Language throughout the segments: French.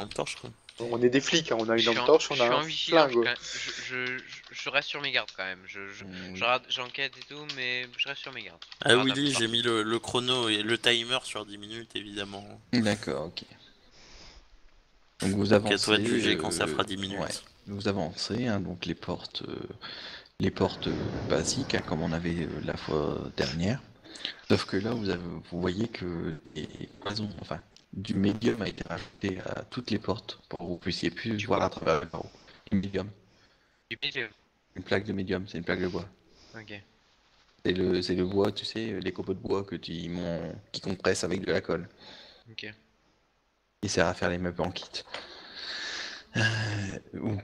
lampe torche quoi. On est des flics, hein. On a une Je suis lampe en- torche, je on suis a en un vigilance, flingue. quand même. Je reste sur mes gardes quand même. Oui. J'enquête et tout, mais je reste sur mes gardes. Ah Je regarde un oui, peu j'ai partout. mis le chrono et le timer sur 10 minutes évidemment. D'accord, ok. Donc vous Donc à toi de avancez. juger quand ça fera 10 minutes. Ouais. Vous avancez, hein, donc les portes basiques, hein, comme on avait la fois dernière. Sauf que là, vous voyez que les cloisons, enfin, du médium a été rajouté à toutes les portes pour que vous puissiez plus Du voir quoi à travers le barreau. Du médium. Du milieu. Une plaque de médium, c'est une plaque de bois. Ok. C'est le bois, tu sais, les copeaux de bois qui compressent avec de la colle. Ok. Il sert à faire les meubles en kit.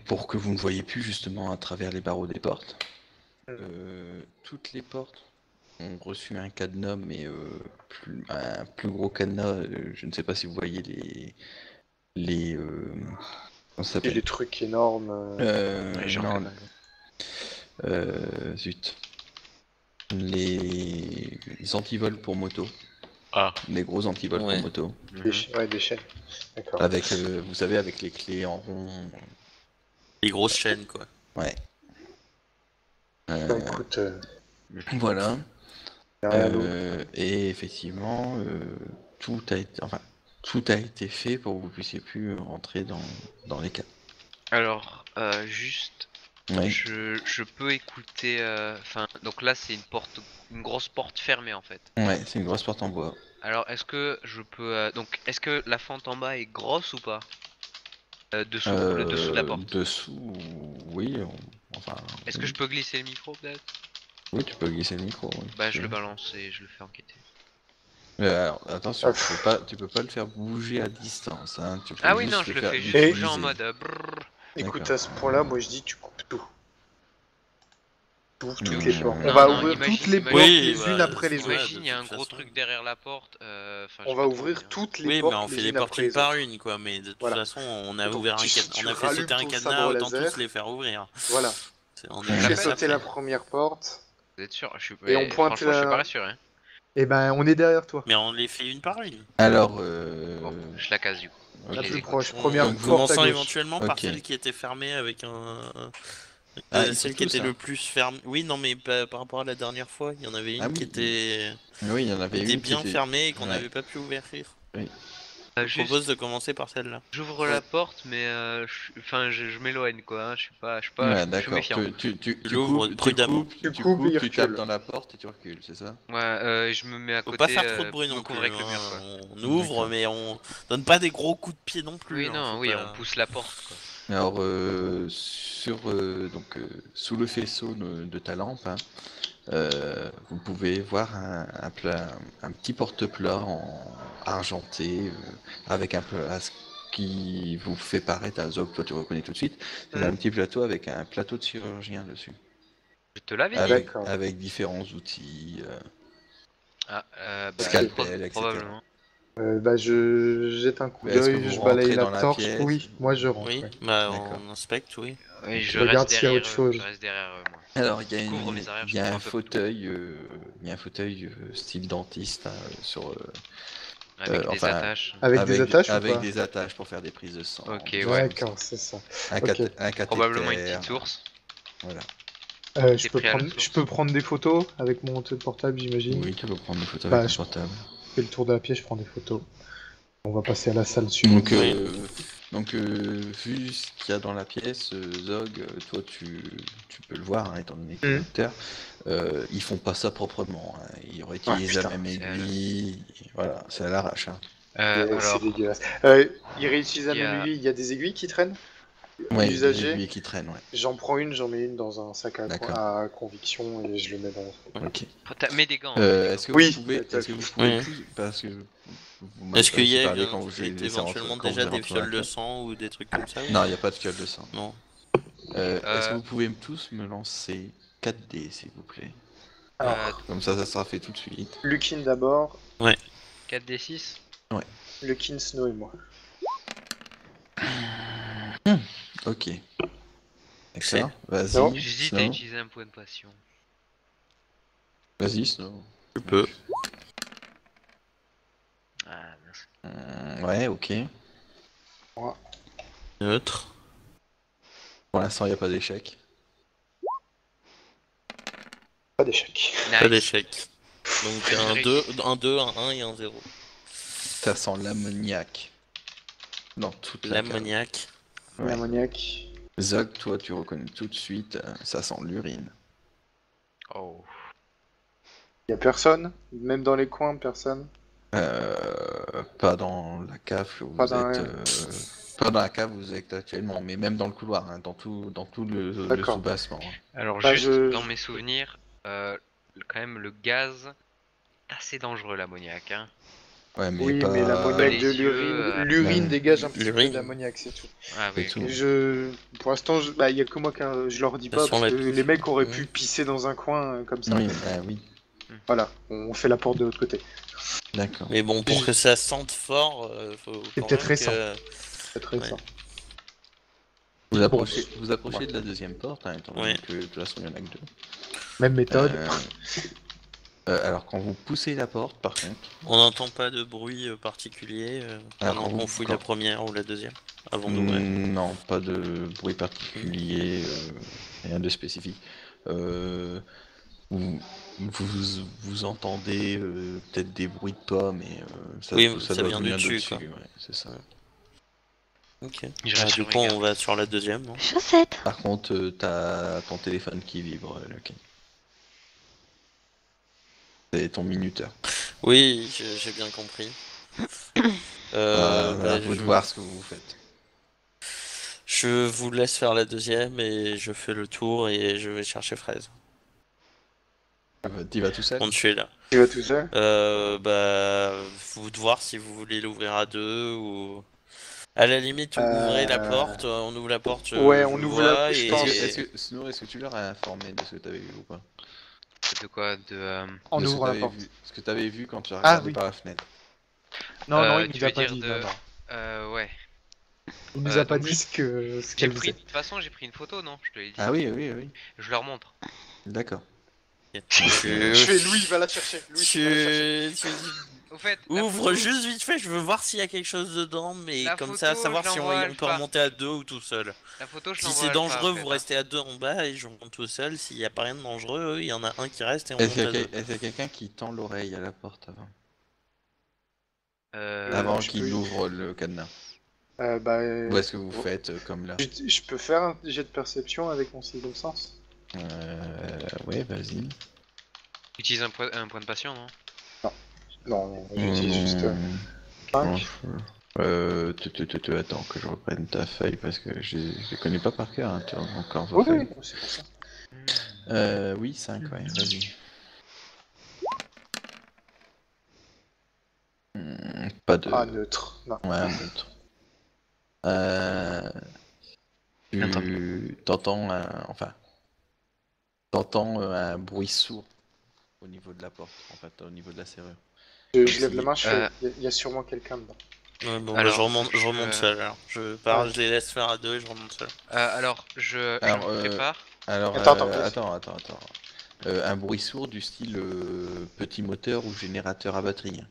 Pour que vous ne voyez plus justement à travers les barreaux des portes. Toutes les portes ont reçu un cadenas, mais un plus gros cadenas. Je ne sais pas si vous voyez comment ça Et s'appelle? les trucs énormes. Non, zut. Les antivols pour moto. Ah. Les gros antivols Ouais. pour moto. Ouais, des chaînes. D'accord. Avec, vous savez, avec les clés en rond. Les grosses chaînes quoi. Ouais. Bah écoute, Voilà. y a rien d'autre. Et effectivement, tout a été fait pour que vous puissiez plus rentrer dans les cas. Alors, juste, Oui. je peux écouter. Enfin, donc là, c'est une grosse porte fermée en fait. Ouais, c'est une grosse porte en bois. Alors, est-ce que je peux. Donc, est-ce que la fente en bas est grosse ou pas? Le dessous de la porte. Dessous, oui. Enfin. Est-ce que je peux glisser le micro peut-être? Oui, tu peux glisser le micro. Oui, Bah, tu je le peux. balance et je le fais enquêter. Alors, attention, Ah, tu peux pas le faire bouger à distance. Hein. Tu peux Ah oui, juste non, je le faire fais juste Et- bouger en utiliser. mode. Brrr. Écoute, D'accord. à ce point-là, moi je dis tu coupes tout. Tu ouvres toutes Non, les portes. non, On va non, ouvrir imagine- toutes les imagine- portes Oui, les bah, unes après les ouais, autres. Imagine, il y a de un toute gros façon. truc derrière la porte. Enfin, On j'ai va pas trop ouvrir envie, hein. toutes les Oui, mais portes on fait les les unes portes après une les par autres. une quoi, mais de toute Voilà. façon on a Donc, ouvert tu on a fait rallumes sauter un ton cadenas, sabre autant laser. tous les faire ouvrir. Voilà. On Tu est fais Tu fais juste sauter après. la première porte. Vous êtes sûr? Et on pointe Franchement, je suis la- pas rassuré. Hein. Et ben, on est derrière toi. Mais on les fait une par une. Alors, Bon, je la casse du coup. ok. La les plus écoute. proche. Première On Donc, vous- porte à commençant gauche. éventuellement par Ok. celle qui était fermée avec Ah, ils celle sont qui tous, était hein. le plus fermée. Oui, non, mais par rapport à la dernière fois, il y en avait une Ah qui oui. était, Oui, il y en avait une qui bien était. fermée et qu'on Ouais. n'avait pas pu ouvrir. Je Juste, propose de commencer par celle-là. j'ouvre la porte, mais enfin, je m'éloigne quoi. Hein. Ouais, Je suis d'accord. méfiant. Tu l'ouvres prudemment. Tu coupes et il tu tapes recule. dans la porte et tu recules, c'est ça? Ouais, je me mets à Faut côté. pas faire trop de bruit Me non couvre plus. avec le mur quoi. On ouvre, D'accord. mais on donne pas des gros coups de pied non plus. Oui, hein, non, faut oui, pas- on pousse la porte quoi. Alors, sous le faisceau de ta lampe, hein, vous pouvez voir un petit porte-plat en argenté avec un peu à ce qui vous fait paraître un Zog, toi tu reconnais tout de suite. C'est un petit plateau avec un plateau de chirurgien dessus, Je te l'avais dit. D'accord. avec différents outils, Ah, scalpel, etc. probablement. Bah, je jette un coup Mais est-ce que d'œil, vous je balaye rentrez la dans la torche. pièce? Oui, moi je rentre. Oui, ouais. bah D'accord. on inspecte, oui. Oui, Je regarde s'il y a autre chose. Je reste derrière moi. Alors, Couvre les arrières, il je y a couvre un un peu fauteuil, il y a un fauteuil style dentiste hein, sur, Avec des enfin, attaches. Avec des attaches ou avec pas? des attaches pour faire des prises de sang. Ok, des ouais. choses comme D'accord, c'est ça. ça. Un, Ok. un cathéter. Probablement une petite source. Voilà. Je T'es peux pris à la prendre, source. je peux prendre des photos avec mon portable, j'imagine. Oui, tu peux prendre des photos Bah, avec je- ton portable. Je fais le tour de la pièce, je prends des photos. On va passer à la salle suivante. Vu ce qu'il y a dans la pièce, Zog, toi tu peux le voir, hein, étant donné que tu es Mhm. docteur, ils font pas ça proprement. Hein. Ils réutilisent la putain, même c'est aiguille. Voilà, c'est à l'arrache. Hein. C'est Alors, dégueulasse. Ils réutilisent la il y a- même aiguille. Il y a des aiguilles qui traînent? Ouais, des Usagées? aiguilles qui traînent, ouais. J'en prends une, j'en mets une dans un sac D'accord. à conviction et je le mets dans. Ok. mets des gants. Mets des gants. Est-ce que Oui, vous pouvez, tout à est-ce que fait. vous pouvez Oui. tous, parce que vous m'avez Est-ce qu'il y a parlé eu quand vous avez laissé éventuellement rentrer- quand déjà vous des êtes rentré dans la fioles de pièce. sang ou des trucs comme ça? Non, il n'y a pas de fiole de sang. Non. Est-ce que vous pouvez tous me lancer 4 dés, s'il vous plaît? Comme ça sera fait tout de suite. Lukin d'abord, 4d6. Lukin, Snow et moi. Ok. Excellent. Non. Vas-y, J'hésite à Snow. utiliser un point de passion. Vas-y, Snow. Tu peux. Ah, merci. Ouais, ok. Neutre. Pour l'instant, il n'y a pas d'échec. Pas d'échec. Pas Nice. d'échec. Donc un 2, un 2, un 1 et un 0. Ça sent l'ammoniac. Dans toute la cave. L'ammoniac. Ouais. L'ammoniac. Zog, toi, tu reconnais tout de suite, ça sent l'urine. Oh. Y a personne? Même dans les coins, personne? Pas dans la cave où Pas vous dans- êtes. Pas dans la cave où vous êtes actuellement, mais même dans le couloir, hein, dans tout le D'accord. sous-bassement. Hein. Alors Bah, juste je- dans mes souvenirs, quand même le gaz, assez dangereux l'ammoniac. Hein. Ouais, mais Oui, pas. mais l'ammoniac Les de yeux, l'urine. L'urine Ouais. dégage un petit peu L'urine. d'ammoniac, c'est tout. Ah C'est oui. tout. Et pour l'instant, bah, y a que moi je leur dis Ça pas sent parce la- que les mecs auraient Ouais. pu pisser dans un coin comme ça. Oui, bah oui, Voilà, on fait la porte de l'autre côté. d'accord. Mais bon, pour que ça sente fort, faut C'est quand peut-être même récent. que... C'est très Ouais. ça. Vous approchez de la deuxième porte, hein, étant donné Ouais. que de toute façon il y en a que deux. Même méthode. Alors quand vous poussez la porte, par contre, On n'entend pas de bruit particulier pendant quand qu'on vous- fouille quand- la première ou la deuxième, avant d'ouvrir. non, pas de bruit particulier, rien de spécifique. Vous, vous entendez peut-être des bruits de pas, mais ça, Oui, ça ça doit vient du venir dessus, dessus, quoi. ouais, c'est ça. Ouais. Ok. Je Bah, reste du sur coup, mes on va sur la deuxième, non? Chaussettes. Par contre, t'as ton téléphone qui vibre, Lucky. C'est ton minuteur. Oui, j'ai bien compris. À Bah, vous de voir ce que vous faites. je vous laisse faire la deuxième et je fais le tour et je vais chercher Fraise. T'y vas tout seul? On je suis là. Tu vas tout seul? Bah, vous de voir si vous voulez l'ouvrir à deux ou... À la limite, ouvrez la porte, on ouvre la porte, Ouais, je on le ouvre la- vois je et... pense. Snour, est-ce que tu leur as informé de ce que t'avais vu ou pas? De quoi? En De ce que ouvrant la t'avais porte. vu, ce que t'avais vu quand tu as Ah, regardé oui. par la fenêtre. Non, non, il tu nous a veux pas dire dit. de- Non, non. Ouais. Il nous a pas donc, dit ce J'ai qu'elle pris, faisait. de toute façon, j'ai pris une photo, non? Je te l'ai dit. Ah oui, oui, oui. Je leur montre. D'accord. Je fais Louis, va la chercher. Louis, tu vas la chercher. Au fait, la Ouvre photo, juste vite fait, je veux voir s'il y a quelque chose dedans, mais La comme photo, ça, savoir je si l'envoie à on peut Alpha. remonter à deux ou tout seul. la photo, je Si l'envoie c'est à Alpha, dangereux, en vous fait, restez à deux en bas et je monte tout seul. S'il n'y a pas rien de dangereux, il y en a un qui reste et on Est-ce monte qu'il y à a deux. est-ce qu'il y a quelqu'un qui tend l'oreille à la porte avant? hein. Avant je qu'il peux- ouvre le cadenas? Bah, Ou est-ce que vous faites comme là? je peux faire un jet de perception avec mon sixième sens? Ouais, vas-y. Utilise un point de passion, non? Non, j'utilise juste 5. Attends que je reprenne ta feuille parce que je les connais pas par cœur, hein, tu vois, encore vos Oui, feuilles. oui, c'est pour ça. Oui, 5, ouais, vas-y. Pas de... Ah, neutre. Non. Ouais, un autre. Tu t'entends un bruit sourd au niveau de la porte, en fait, au niveau de la serrure. Je lève la main, Euh, il y a sûrement quelqu'un dedans. Ouais, bon, Alors, bah, je remonte seul alors. Je pars, Ouais. je les laisse faire à deux et je remonte seul. Alors, je Alors, me prépare. Alors, Attends, attends. Un bruit sourd du style petit moteur ou générateur à batterie.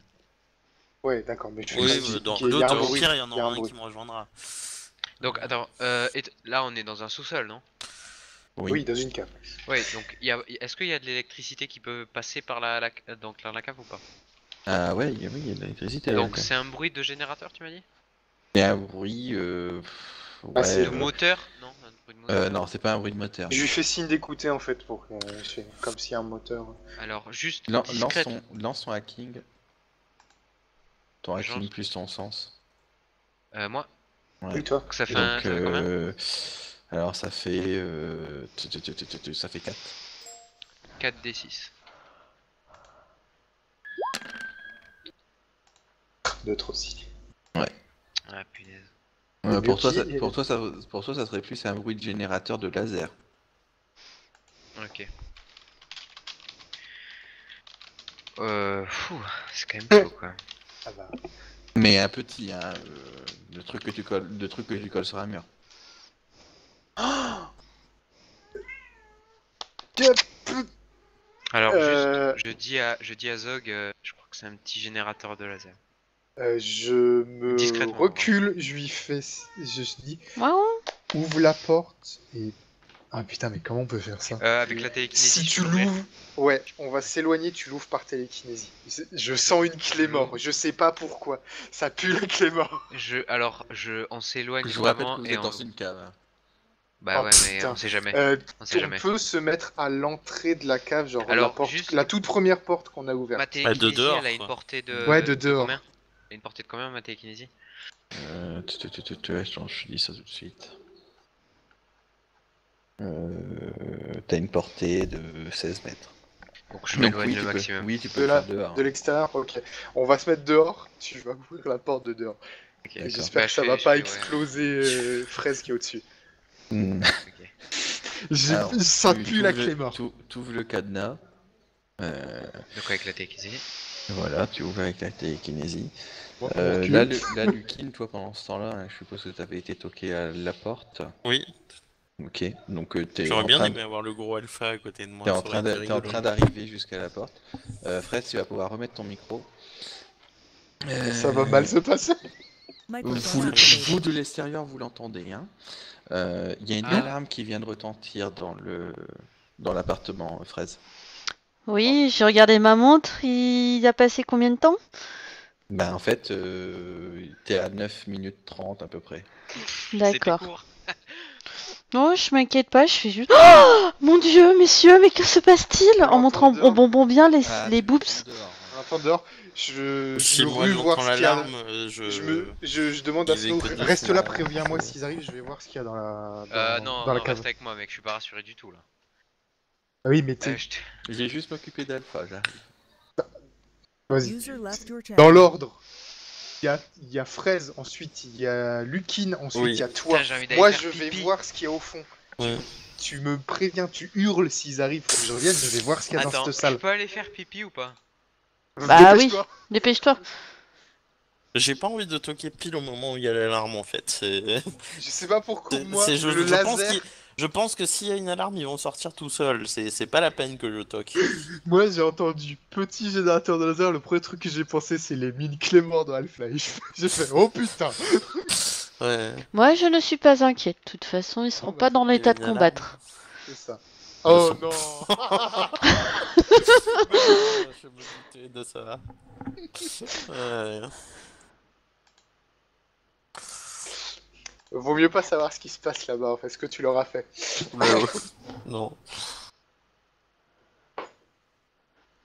Ouais, d'accord, mais je fais Oui, pas bah, dans il y a un l'autre, au bruit, pire, il y en il y a aura un un bruit. qui me rejoindra. Donc, attends, là, on est dans un sous-sol, non? Oui, dans une cave. Ouais, donc, est-ce qu'il y a de l'électricité qui peut passer par donc, la cave ou pas? Ah ouais, il y a de l'électricité. Donc, là, c'est un bruit de générateur, tu m'as dit? il y a un bruit... Ah, ouais, c'est De moteur? Non, un bruit de moteur. non, c'est pas un bruit de moteur. Je lui fais signe d'écouter en fait, pour que comme s'il y a un moteur. Alors, juste Lance discrète. lance ton hacking. Ton hacking Genre- plus ton sens. Moi, Ouais. Oui, toi. donc ça fait, Donc, ça fait combien? alors ça fait... ça fait 4. 4d6. Neutre aussi. Ah, punaise. Pour toi, Lucky, pour toi, ça serait plus un bruit de générateur de laser. Ok. C'est quand même chaud, quoi. Ah bah. Mais un petit, hein, le truc que tu colles sur un mur. Alors, Euh, juste, je dis à Zog, je crois que c'est un petit générateur de laser. Je me Discrètement, recule, je lui fais... Je dis, Waouh. ouvre la porte et... Ah putain, mais comment on peut faire ça? Avec la télékinésie. Si je tu peux l'ouvrir. l'ouvres... Ouais, on va s'éloigner, tu l'ouvres par télékinésie. Je sens une clé mort, je sais pas pourquoi. Ça pue la clé mort. On s'éloigne Je vous rappelle que vraiment vous et êtes on... dans une cave. Hein. Bah Oh, ouais, mais putain. on sait jamais. On sait On jamais. peut se mettre à l'entrée de la cave, genre Alors, la porte, juste- la toute première porte qu'on a ouverte. Ma télékinésie, dehors, elle a une quoi. portée de... Ouais, de dehors. combien? Elle a une portée de combien, ma télékinésie? Je dis ça tout de suite. T'as une portée de 16 mètres. Donc je Donc m'éloigne oui, le tu peux, maximum. oui, tu peux De le là, faire dehors. de l'extérieur, ok. On va se mettre dehors, tu vas ouvrir la porte de dehors. Ok. Et D'accord. j'espère Bah, que ça je va fais- pas je fais- ouais. exploser Fraise qui est au-dessus. Hmm. Ok. Alors, Ça tu- pue la t'ouvres clé le- morte. T'ouvres le cadenas. Donc avec la télékinésie. Voilà, tu ouvres avec la télékinésie. Bon, on recule. Là, Lukine, toi pendant ce temps-là, hein, je suppose que tu avais été toqué à la porte. Oui, Ok, donc t'es j'aurais en bien train, aimé avoir le gros alpha à côté de moi. t'es en ça train aurait été de- t'es en rigolo. train d'arriver jusqu'à la porte. Fred, tu vas pouvoir remettre ton micro. Ça va mal se passer. Vous de l'extérieur, vous l'entendez. Hein. Il y a une Ah. alarme qui vient de retentir dans l'appartement, Fraise. Oui, j'ai regardé ma montre. Il a passé combien de temps? Ben, en fait, t'es à 9 minutes 30 à peu près. D'accord. C'était court. Non, je m'inquiète pas, je fais juste. Oh mon Dieu, messieurs, mais que se passe-t-il? En montrant, Entends en bombant bien les Tu boobs. l'entends dehors, hein. On entend dehors. Je Si me moi rue voir j'entends ce qu'il y a. l'alarme, Je demande à il Snow, écoute reste doucement. là, préviens-moi s'ils arrivent, je vais voir ce qu'il y a dans la, Non, dans la non, cave. reste avec moi, mec. Je suis pas rassuré du tout là. Ah oui, mais t'es... Je te- Je vais juste m'occuper d'Alpha, j'arrive. Vas-y. Dans l'ordre. Il y a Fraise, ensuite il y a Lukine, ensuite Oui. il y a toi. Putain, j'ai envie d'aller Moi faire je vais pipi. voir ce qu'il y a au fond. Ouais. Tu me préviens, tu hurles s'ils arrivent, faut que je revienne, je vais voir ce qu'il y a Attends, dans cette je salle. peux aller faire pipi ou pas? Bah oui. Dépêche-toi. Dépêche-toi. J'ai pas envie de toquer pile au moment où il y a l'alarme en fait. C'est... Je sais pas pourquoi moi, c'est- le laser... je pense que s'il y a une alarme, ils vont sortir tout seuls. C'est pas la peine que je toque. Moi j'ai entendu petit générateur de laser, le premier truc que j'ai pensé c'est les mines Clément dans Half-Life. J'ai fait oh putain. Ouais. Moi, je ne suis pas inquiète. De toute façon, ils seront bah, pas dans Il y a l'état une de alarme. combattre. C'est ça. Ils Oh sont- non. Je me doutais de ça. Ouais. Vaut mieux pas savoir ce qui se passe là-bas en fait, ce que tu leur as fait. Non.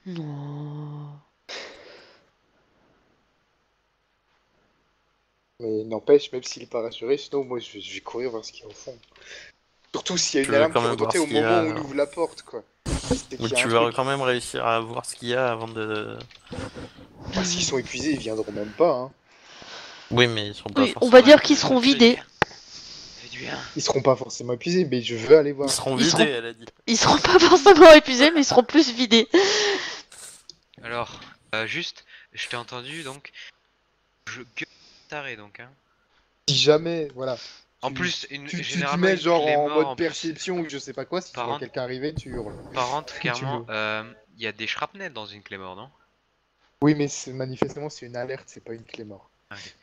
Non. Mais n'empêche, même s'il est pas rassuré, sinon moi je vais courir voir ce qu'il y a au fond. Surtout s'il y a Tu une veux alarme quand qui est même voir retentée au ce qu'il y moment a, où on alors. ouvre la porte quoi. C'est qu'il Mais y a tu un vas truc. quand même réussir à voir ce qu'il y a avant de. Bah, s'ils sont épuisés, ils viendront même pas. Hein. Oui, mais ils sont pas Oui, on forcément. va dire qu'ils seront vidés. Fais du bien. Ils seront pas forcément épuisés, mais je veux aller voir. Ils seront Ils vidés, seront- elle a dit. Ils seront pas forcément épuisés, mais ils seront plus vidés. Alors, juste, je t'ai entendu donc. Je gueule taré donc, hein. Si jamais, voilà. En Tu- plus, Tu te généralement, mets une genre clé en mort, mode en plus. perception ou je sais pas quoi, si tu Par vois contre- quelqu'un arriver, tu hurles. Par contre, clairement, veux. il y a des shrapnels dans une clé mort, non? Oui, mais manifestement, c'est une alerte, c'est pas une clé mort. Ah, ok.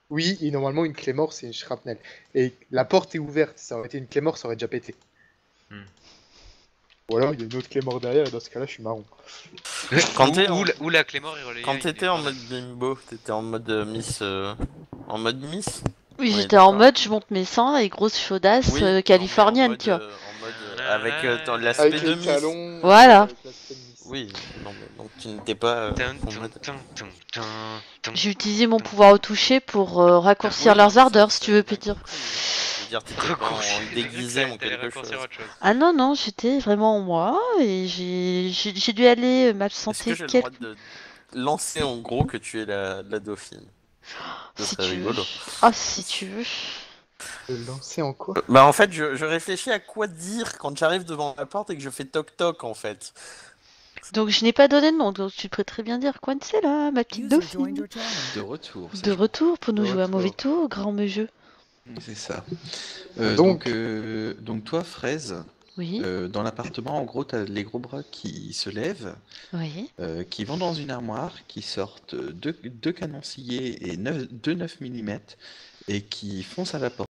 Oui, et normalement, une clé mort, c'est une shrapnel. Et la porte est ouverte, ça aurait été une clé mort, ça aurait déjà pété. Hmm. Ou alors, il y a une autre clé mort derrière, et dans ce cas-là, je suis marron. Quand t'es en- Ou la clé mort est relayée. Quand t'étais en mode bimbo, t'étais en mode Miss. En mode Miss Oui, Ouais, j'étais en d'accord. mode, je monte mes seins et grosse chaudasse Oui, non, mais californienne, en mode, tu vois. En mode avec l'aspect Avec de les Miss. talons. Voilà. avec l'aspect de Miss. Oui, non, mais donc tu n'étais pas en mode. J'ai utilisé mon pouvoir au toucher pour raccourcir Oui, leurs ça, ardeurs, ça, si tu veux, j'ai Peter. compris. Je veux dire, t'étais pas en déguisé en quelque chose. Ah non, non, j'étais vraiment moi et j'ai dû aller Est-ce que m'absenter j'ai le droit quelques... de lancer en gros que tu es la dauphine? Ce Si serait tu veux. rigolo. Ah, si tu veux. De lancer en quoi? Bah en fait, je réfléchis à quoi dire quand j'arrive devant la porte et que je fais toc toc en fait. Donc je n'ai pas donné de nom, donc tu peux très bien dire Quan c'est là, ma petite dauphine. De retour. De retour pour nous De jouer à retour. mauvais tour, grand jeu. C'est ça. Donc- Donc toi, Fraise, Oui, Dans l'appartement, en gros, t'as les gros bras qui se lèvent, oui. qui vont dans une armoire, qui sortent deux canons sciés et deux 9 mm et qui foncent à la porte.